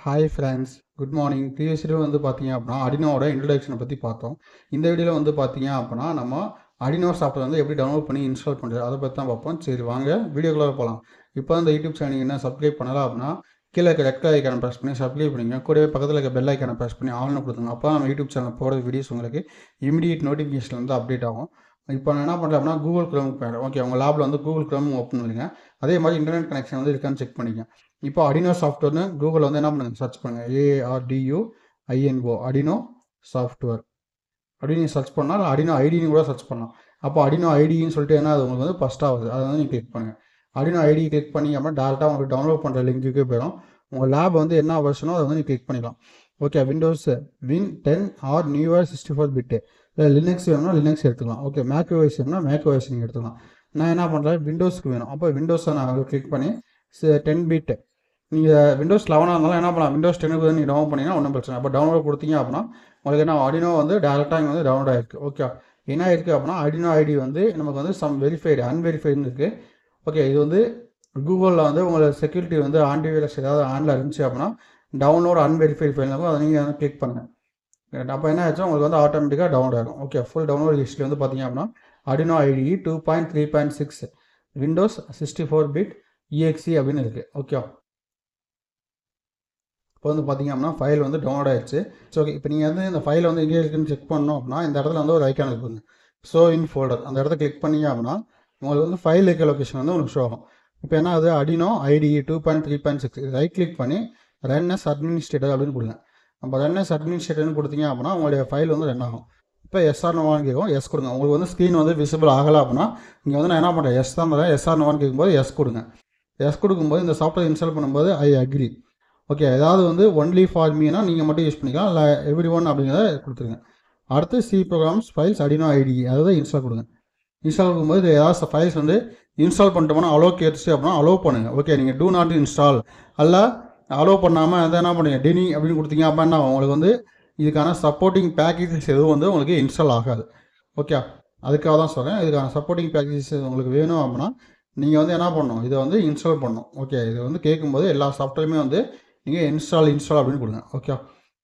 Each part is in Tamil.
Hi friends, good morning. Previous video வந்து பார்த்தீங்க அப்படின்னா அடினோட இன்ட்ரடக்ஷனை பற்றி பார்த்தோம். இந்த வீடியோவில் வந்து பார்த்தீங்க அப்படின்னா நம்ம அடினோ சாஃப்ட்வேர் வந்து எப்படி டவுன்லோட் பண்ணி இன்ஸ்டால் பண்ணுறது அதை பற்றி தான் பார்ப்போம். சரி வாங்க வீடியோக்குள்ளே போகலாம். இப்போ இந்த யூடியூப் சேனல் என்ன சப்ஸ்கிரைப் பண்ணலாம் அப்படின்னா கீழே இருக்க ரெட் கலர் ஐக்கானை ப்ரெஸ் பண்ணி சப்ஸ்கிரைப் பண்ணிங்க. கூடவே பக்கத்தில் இருக்க பெல் ஐக்கானை ப்ரெஸ் பண்ணி ஆல்னு கொடுத்துங்க. அப்போ நம்ம யூடியூப் சேனல் போகிற வீடியோஸ் உங்களுக்கு இமீடியட் நோட்டிஃபிகேஷன் வந்து அப்டேட் ஆகும். இப்போ நான் என்ன பண்ணுறேன் அப்படின்னா கூகுள் க்ரோமுக்கு போயிடுறேன். ஓகே, உங்கள் லேபில் வந்து கூகுள் க்ரோம் ஓப்பன் பண்ணுங்க. அதே மாதிரி இன்டர்நெட் கனெக்ஷன் வந்து இருக்கான்னு செக் பண்ணிங்க. இப்போ அடினோ சாஃப்ட்வேர்னு கூகுளில் வந்து என்ன பண்ணுங்க, சர்ச் பண்ணுங்கள். ARDUINO அடினோ சாஃப்ட்வேர் அப்படின்னு நீங்கள் சர்ச் பண்ணால் அடினோ ஐடின்னு கூட சர்ச் பண்ணலாம். அப்போ அடினோ ஐடின்னு சொல்லிட்டு என்ன அது உங்களுக்கு வந்து ஃபஸ்ட்டாக ஆகுது. அதை வந்து நீங்கள் கிளிக் பண்ணுங்கள். அடினோ ஐடி கிளிக் பண்ணி அப்படின்னா டேரெக்டாக உங்களுக்கு டவுன்லோட் பண்ணுற லிங்க்குக்கே போயிடும். உங்கள் லேப் வந்து என்ன வெர்ஷனோ அதை வந்து நீங்கள் கிளிக் பண்ணிக்கலாம். Okay, Windows Win 10 or newer 64 bit, இல்லை லினக்ஸ் வேணும்னா லினக்ஸ் எடுத்துக்கலாம். ஓகே, மேக் ஓஎஸ் வேணும்னா மேக் ஓஎஸ் நீங்கள் எடுத்துக்கலாம். நான் என்ன பண்ணுறேன், விண்டோஸ்க்கு வேணும். அப்போ விண்டோஸை நான் கிளிக் பண்ணி 10 பிட். நீங்கள் விண்டோஸ் 11 இருந்தாலும் என்ன பண்ணலாம், விண்டோஸ் 10க்கு வந்து நீங்கள் டவுன்லோட் பண்ணிங்கன்னா ஒன்றும் பிரச்சனை. அப்போ டவுன்லோட் கொடுத்தீங்க அப்படின்னா உங்களுக்கு என்ன அடினோ வந்து டேரெக்டாக இங்கே வந்து டவுன்லோட் ஆகிருக்கு. ஓகே, என்ன இருக்குது அப்படின்னா அடினோ ஐடி வந்து நமக்கு வந்து சம் வெரிஃபைடு அன்வெரிஃபைடுன்னு இருக்குது. ஓகே, இது வந்து கூகுளில் வந்து உங்களோட செக்யூரிட்டி வந்து ஆன்டிவைரஸ் ஏதாவது ஆனில் இருந்துச்சு அப்படின்னா டவுன்லோட் அன்வெரிஃபைடு ஃபைல் இருக்கும், அதை நீங்கள் வந்து கிளிக் பண்ணுங்கள். அப்போ என்ன ஆச்சு, உங்களுக்கு வந்து ஆட்டோமேட்டிக்காக டவுன்லோட் ஆகும். ஓகே, ஃபுல் டவுன்லோட் ஹிஸ்ட்ரி வந்து பார்த்தீங்க அப்படின்னா அடினோ ஐடி 2.3.6 விண்டோஸ் 64 பிட் EXE அப்படின்னு இருக்குது. ஓகே, இப்போ வந்து பார்த்தீங்க அப்படின்னா ஃபைல் வந்து டவுன்லோட் ஆயிடுச்சு. ஸோ ஓகே, இப்போ நீங்கள் வந்து இந்த ஃபைலை வந்து எங்கே இருக்குன்னு செக் பண்ணணும் அப்படின்னா இந்த இடத்துல வந்து ஒரு ஐக்கான் இருக்குங்க, ஷோ இன் ஃபோல்டர். அந்த இடத்த கிளிக் பண்ணிங்க அப்படின்னா உங்களுக்கு வந்து ஃபைல் இருக்க லொக்கேஷன் வந்து உங்களுக்கு ஷோ ஆகும். இப்போ என்ன அது அடினோ ஐடி 2.3.6 ரைட் கிளிக் பண்ணி ரன் அஸ் அட்மினிஸ்ட்ரேட்டர் அப்படின்னு கொடுங்க. நம்ம ரன் அஸ் அட்மினிஸ்ட்ரேட்டர்னு கொடுத்தீங்க அப்படின்னா உங்களுடைய ஃபைல் வந்து ரன் ஆகும். இப்போ எஸ்ஆர் நோவான்னு கேட்கும், எஸ் கொடுங்க. உங்களுக்கு வந்து ஸ்க்ரீன் வந்து விசிபிள் ஆகலை அப்படின்னா நீங்கள் வந்து நான் என்ன பண்ணுறேன், எஸ் தான் பண்ணுறேன். எஸ்ஆர் நோவான்னு கேட்கும்போது எஸ் கொடுங்க. எஸ் கொடுக்கும்போது இந்த சாஃப்ட்வேர் இன்ஸ்டால் பண்ணும்போது ஐ அக்ரி. ஓகே, ஏதாவது வந்து ஒன்லி ஃபார் மீனா நீங்கள் மட்டும் யூஸ் பண்ணிக்கலாம், இல்லை எவ்ரி ஒன் அப்படிங்கிறத கொடுத்துருங்க. அடுத்து சி ப்ரோக்ராம்ஸ் ஃபைல்ஸ் அடினோ ஐடி அதாவது இன்ஸ்டால் கொடுங்க. இன்ஸ்டால் கொடுக்கும்போது ஏதாவது ஃபைல்ஸ் வந்து இன்ஸ்டால் பண்ணிட்டோம்னா அலோ கேட்டுச்சு அப்படின்னா அலோவ் பண்ணுங்கள். ஓகே, நீங்கள் டூ நாட் இன்ஸ்டால் அல்ல அலோவ் பண்ணாமல் அதை என்ன பண்ணுங்கள் டெனி அப்படின்னு கொடுத்தீங்க அப்படின்னா உங்களுக்கு வந்து இதுக்கான சப்போர்ட்டிங் பேக்கேஜஸ் எதுவும் வந்து உங்களுக்கு இன்ஸ்டால் ஆகாது. ஓகே, அதுக்காக தான் சொல்கிறேன். இதுக்கான சப்போர்ட்டிங் பேக்கேஜஸ் உங்களுக்கு வேணும் அப்படின்னா நீங்கள் வந்து என்ன பண்ணணும், இதை வந்து இன்ஸ்டால் பண்ணணும். ஓகே, இது வந்து கேட்கும்போது எல்லா சாஃப்ட்வேருமே வந்து நீங்கள் இன்ஸ்டால் அப்படின்னு கொடுங்க. ஓகே,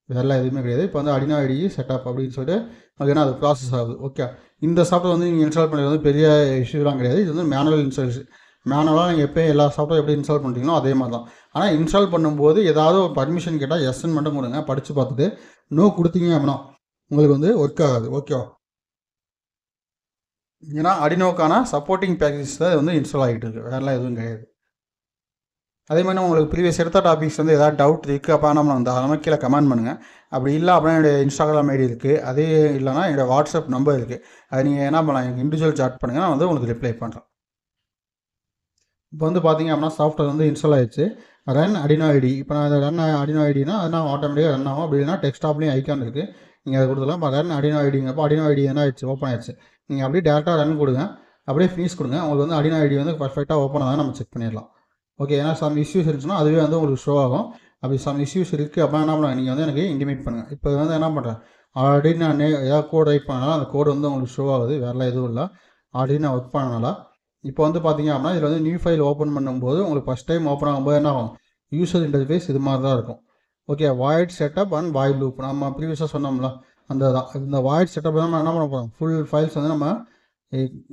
வேறெல்லாம் எதுவுமே கிடையாது. இப்போ வந்து அடினோ ஐடி செட்டப் அப்படின்னு சொல்லிட்டு அது என்ன அது ப்ராசஸ் ஆகுது. ஓகே, இந்த சாஃப்ட்வேர் வந்து நீங்கள் இன்ஸ்டால் பண்ணுறது வந்து பெரிய இஷ்யூலாம் கிடையாது. இது வந்து மேனுவல் இன்ஸ்டாலேஷன். மேனுவலாக நீங்கள் எப்போ எல்லா சாஃப்ட்வேர் எப்படி இன்ஸ்டால் பண்ணுறீங்களோ அதே மாதிரி தான். ஆனால் இன்ஸ்டால் பண்ணும்போது ஏதாவது ஒரு பர்மிஷன் கேட்டால் எஸ்ன்னு மட்டும் கொடுங்க. படித்து பார்த்துட்டு நோ கொடுத்தீங்க அப்படின்னா உங்களுக்கு வந்து ஒர்க் ஆகாது. ஓகே, ஏன்னா அடினோக்கான சப்போர்ட்டிங் பேக்கேஜஸ் தான் வந்து இன்ஸ்டால் ஆகிட்டு இருக்குது, வேறெல்லாம் எதுவும் கிடையாது. அதே மாதிரி உங்களுக்கு ப்ரீவியஸ் எடுத்த டாபிக்ஸ் வந்து ஏதாவது டவுட் இருக்குது அப்போ நம்ம வந்து அதெல்லாம் கீழே கமெண்ட் பண்ணுங்கள். அப்படி இல்லை அப்படின்னா என்னுடைய இன்ஸ்டாகிராம் ஐடி இருக்குது, அதே இல்லைனா என்னோடய வாட்ஸ்அப் நம்பர் இருக்குது. அது நீங்கள் என்ன பண்ணலாம், எனக்கு இண்டிவிஜுவல் சாட் பண்ணுங்கள், நான் வந்து உங்களுக்கு ரிப்ளை பண்ணுறேன். இப்போ வந்து பார்த்தீங்க அப்படின்னா சாஃப்ட்வேர் வந்து இன்ஸ்டால் ஆயிடுச்சு. Run Arduino IDE. இப்போ நான் அதை ரன் அடினோ ஐடினா அதனால் ஆட்டோமேட்டிக்காக ரன் ஆகும். அப்படி இல்லைனா டெஸ்க்டாப்லேயும் ஐக்கான் இருக்குது, நீங்கள் அதை கொடுத்துக்கலாம். இப்போ ரன் அடினோ ஐடிங்கப்போ அடினோ ஐடி என்ன ஆயிடுச்சு, ஓப்பன் ஆயிடுச்சு. நீங்கள் அப்படியே டேரெக்டாக ரன் கொடுங்க, அப்படியே ஃபினிஷ் கொடுங்க. உங்களுக்கு வந்து அடினோ ஐடி வந்து பர்ஃபெக்டாக ஓப்பன் ஆகுது நம்ம செக் பண்ணிடலாம். ஓகே, ஏன்னா சம் இஷ்யூஸ் இருந்துச்சுன்னா அதுவே வந்து உங்களுக்கு ஷோ ஆகும். அப்படி சம் இஷ்யூஸ் இருக்குது அப்படின்னா என்ன பண்ணுவாங்க, நீங்கள் வந்து எனக்கு இன்டிமேட் பண்ணுங்கள். இப்போ வந்து என்ன பண்ணுறேன், ஆல்ரெடி நான் ஏதாவது கோட் ரைட் பண்ணனால அந்த கோடு வந்து உங்களுக்கு ஷோ ஆகுது, வேறெல்லாம் எதுவும் இல்லை. ஆல்ரெடி நான் ஒர்க் பண்ணனால. இப்போ வந்து பார்த்தீங்க அப்படின்னா இதில் வந்து நியூ ஃபைல் ஓப்பன் பண்ணும்போது உங்களுக்கு ஃபஸ்ட் டைம் ஓப்பன் ஆகும்போது என்ன ஆகும், யூசர் இன்டர்ஃபேஸ் இது மாதிரி தான் இருக்கும். Okay, void setup and void loop நம்ம ப்ரீவியஸாக சொன்னோம்ல அந்த தான். இந்த வாய்ட் செட்டப் தான் நம்ம என்ன பண்ண போகிறோம், ஃபுல் ஃபைல்ஸ் வந்து நம்ம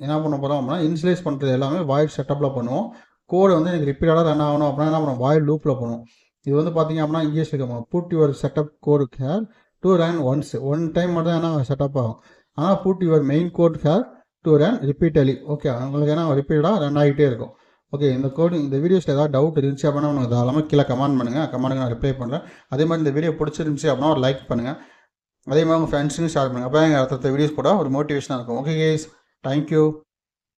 என்ன பண்ண போகிறோம் அப்படின்னா இன்ஸ்டலேஸ் பண்ணுறது எல்லாமே வாய்ட் செட்டப்பில் பண்ணுவோம். கோடு வந்து எனக்கு ரிப்பீட்டடாக ரன் ஆகணும் அப்படின்னா என்ன பண்ணுவோம், வாய்ட் லூப்பில் பண்ணுவோம். இது வந்து பார்த்தீங்க அப்படின்னா இங்கிலீஷ் இருக்கணும், put your setup code here to run once, one time மட்டும் தான் என்ன செட்டப் ஆகும். ஆனால் put your main code here to run repeatedly. Okay, உங்களுக்கு ஏன்னா ரிப்பீட்டடாக ரன் ஆகிட்டே இருக்கும். ஓகே, இந்த கோடு இந்த வீடியோஸில் ஏதாவது டவுட் இருந்துச்சு அப்படின்னா உங்களுக்கு தாராளமாக கீழே கமெண்ட் பண்ணுங்கள், கமெண்ட்டுக்கு நான் ரிப்ளை பண்ணுறேன். அதே மாதிரி இந்த வீடியோ பிடிச்சிருந்துச்சி அப்படின்னா ஒரு லைக் பண்ணுங்கள். அதே மாதிரி உங்கள் ஃப்ரெண்ட்ஸுக்கும் ஷேர் பண்ணுங்கள். அப்போ எங்கள் அடுத்த வீடியோஸ் கூட ஒரு மோட்டிவேஷனாக இருக்கும். Okay guys, thank you.